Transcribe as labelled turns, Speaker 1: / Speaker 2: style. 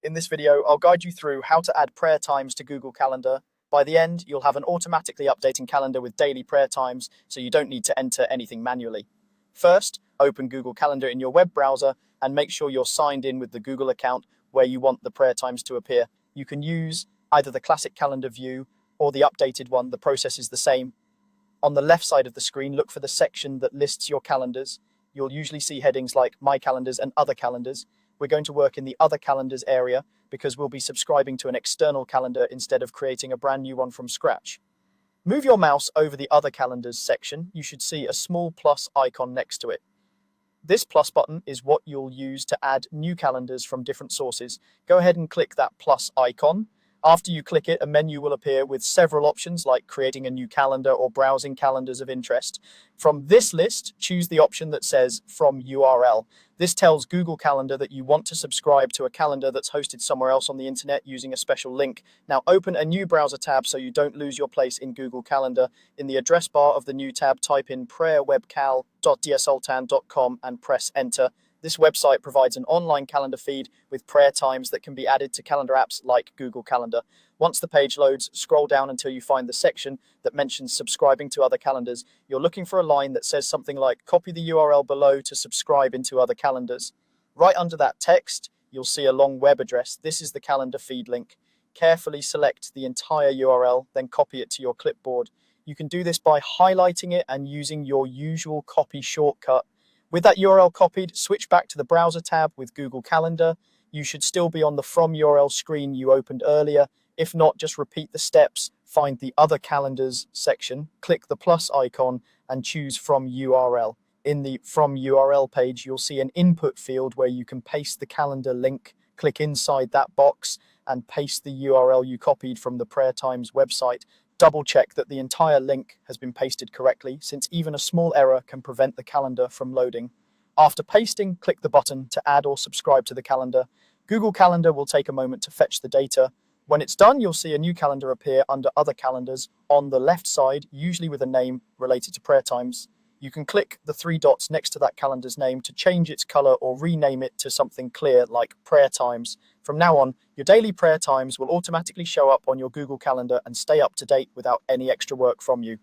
Speaker 1: In this video, I'll guide you through how to add prayer times to Google Calendar. By the end, you'll have an automatically updating calendar with daily prayer times, so you don't need to enter anything manually. First, open Google Calendar in your web browser and make sure you're signed in with the Google account where you want the prayer times to appear. You can use either the classic calendar view or the updated one. The process is the same. On the left side of the screen, look for the section that lists your calendars. You'll usually see headings like My Calendars and Other Calendars. We're going to work in the Other Calendars area because we'll be subscribing to an external calendar instead of creating a brand new one from scratch. Move your mouse over the Other Calendars section. You should see a small plus icon next to it. This plus button is what you'll use to add new calendars from different sources. Go ahead and click that plus icon. After you click it, a menu will appear with several options like creating a new calendar or browsing calendars of interest. From this list, choose the option that says From URL. This tells Google Calendar that you want to subscribe to a calendar that's hosted somewhere else on the internet using a special link. Now open a new browser tab so you don't lose your place in Google Calendar. In the address bar of the new tab, type in prayerwebcal.dsultan.com and press enter. This website provides an online calendar feed with prayer times that can be added to calendar apps like Google Calendar. Once the page loads, scroll down until you find the section that mentions subscribing to other calendars. You're looking for a line that says something like copy the URL below to subscribe into other calendars. Right under that text, you'll see a long web address. This is the calendar feed link. Carefully select the entire URL, then copy it to your clipboard. You can do this by highlighting it and using your usual copy shortcut. With that URL copied, switch back to the browser tab with Google Calendar. You should still be on the From URL screen you opened earlier. If not, just repeat the steps. Find the Other Calendars section, click the plus icon, and choose From URL. In the From URL page, you'll see an input field where you can paste the calendar link. Click inside that box and paste the URL you copied from the Prayer Times website. Double check that the entire link has been pasted correctly, since even a small error can prevent the calendar from loading. After pasting, click the button to add or subscribe to the calendar. Google Calendar will take a moment to fetch the data. When it's done, you'll see a new calendar appear under Other Calendars on the left side, usually with a name related to prayer times. You can click the three dots next to that calendar's name to change its color or rename it to something clear like Prayer Times. From now on, your daily prayer times will automatically show up on your Google Calendar and stay up to date without any extra work from you.